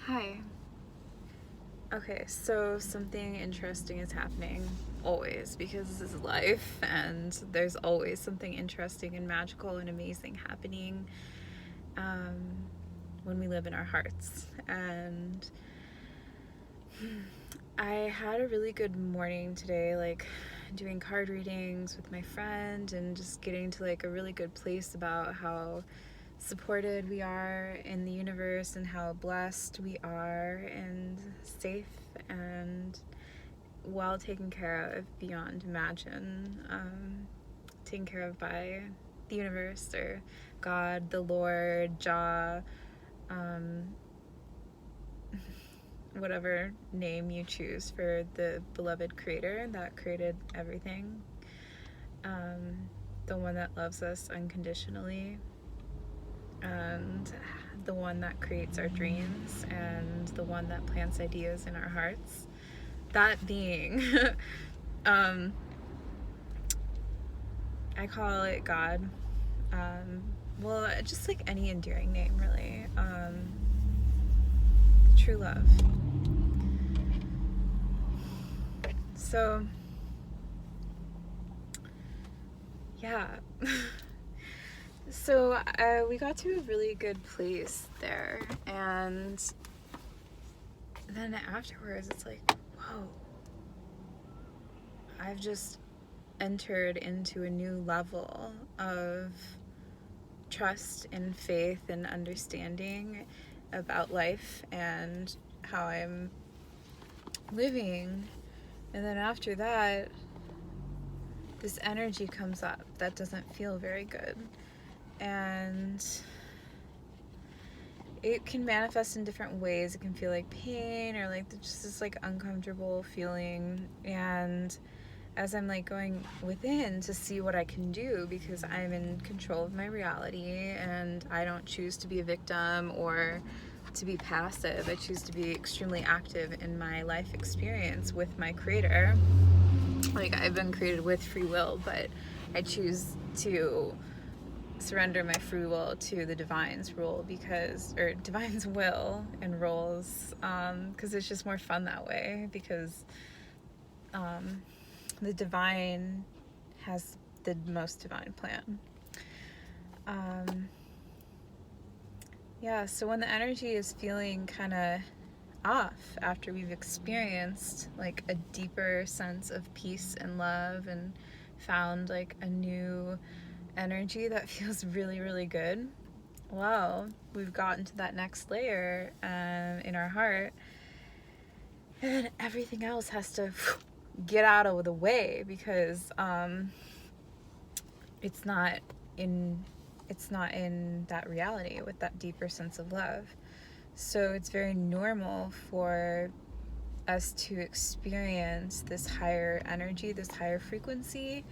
Hi. Okay, so something interesting is happening always because this is life and there's always something interesting and magical and amazing happening um, when we live in our hearts. And I had a really good morning today, like doing card readings with my friend and just getting to like a really good place about how supported we are in the universe and how blessed we are and safe and well taken care of beyond imagine, taken care of by the universe or God, the Lord, Jah, um, whatever name you choose for the beloved creator that created everything, um, the one that loves us unconditionally, and the one that creates our dreams and the one that plants ideas in our hearts. That being, um, I call it God. Well, just like any endearing name, really. True love. So, yeah. So, we got to a really good place there, and then afterwards, it's like, whoa, I've just entered into a new level of trust and faith and understanding about life and how I'm living. And then after that, this energy comes up that doesn't feel very good. And it can manifest in different ways. It can feel like pain or like just this like uncomfortable feeling. And as I'm like going within to see what I can do, because I'm in control of my reality and I don't choose to be a victim or to be passive. I choose to be extremely active in my life experience with my creator. Like, I've been created with free will, but I choose to surrender my free will to the divine's rule or divine's will and rules, because it's just more fun that way, because the divine has the most divine plan. Yeah, so when the energy is feeling kind of off after we've experienced like a deeper sense of peace and love and found like a new energy that feels really, really good, well, we've gotten to that next layer in our heart, and then everything else has to get out of the way because it's not in that reality with that deeper sense of love. So it's very normal for us to experience this higher energy, this higher frequency,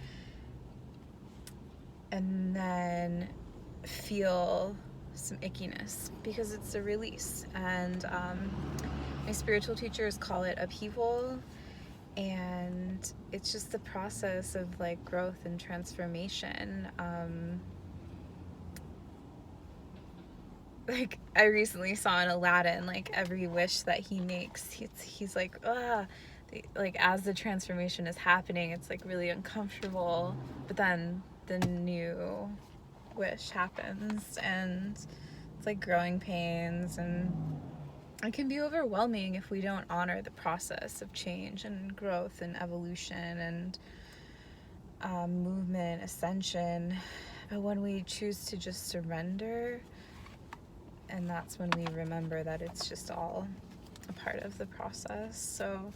and then feel some ickiness because it's a release. And my spiritual teachers call it upheaval, and it's just the process of like growth and transformation. Like, I recently saw in Aladdin, like every wish that he makes, he's like, like as the transformation is happening, it's like really uncomfortable, but then the new wish happens, and it's like growing pains, and it can be overwhelming if we don't honor the process of change and growth and evolution and movement, ascension. But when we choose to just surrender, and that's when we remember that it's just all a part of the process. So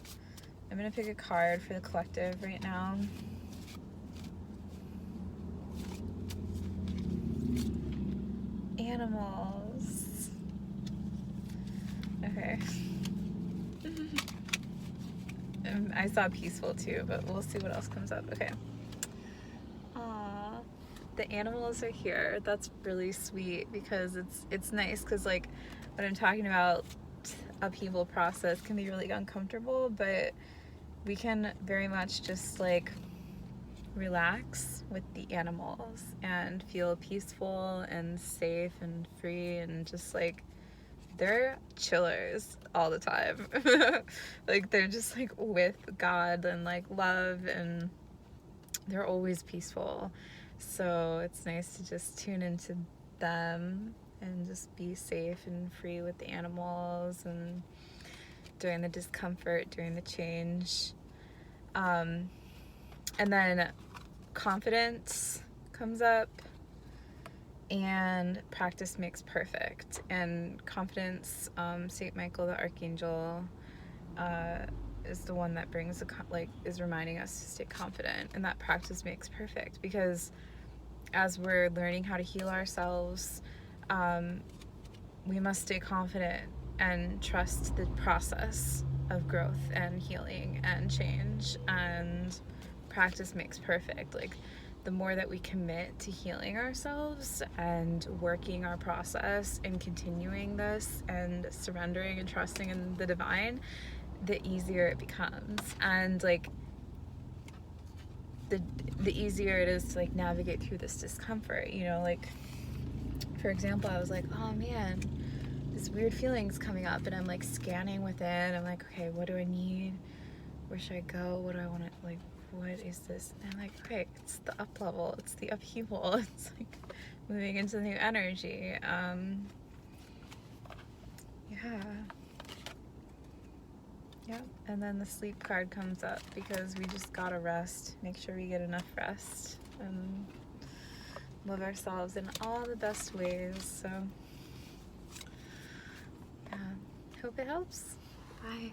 I'm gonna pick a card for the collective right now. Animals. Okay. I saw peaceful too, but we'll see what else comes up. Okay. Aww. The animals are here. That's really sweet because it's nice because like when I'm talking about upheaval process can be really uncomfortable, but we can very much just like relax with the animals and feel peaceful and safe and free and just like they're chillers all the time. Like they're just like with God and like love, and they're always peaceful. So it's nice to just tune into them and just be safe and free with the animals and during the discomfort, during the change. And then confidence comes up, and practice makes perfect. And confidence, Saint Michael the Archangel is the one that brings is reminding us to stay confident, and that practice makes perfect, because as we're learning how to heal ourselves, we must stay confident and trust the process of growth and healing and change, and practice makes perfect. Like the more that we commit to healing ourselves and working our process and continuing this and surrendering and trusting in the divine, the easier it becomes. And like the easier it is to like navigate through this discomfort, you know. Like for example, I was like, oh man, this weird feeling's coming up, and I'm like scanning within. I'm like, okay, what do I need? Where should I go? What do I want to, like, what is this? And I'm like, okay, it's the up level, it's the upheaval, it's like moving into the new energy. Yeah, and then the sleep card comes up, because we just gotta rest, make sure we get enough rest, and love ourselves in all the best ways. So yeah, hope it helps. Bye.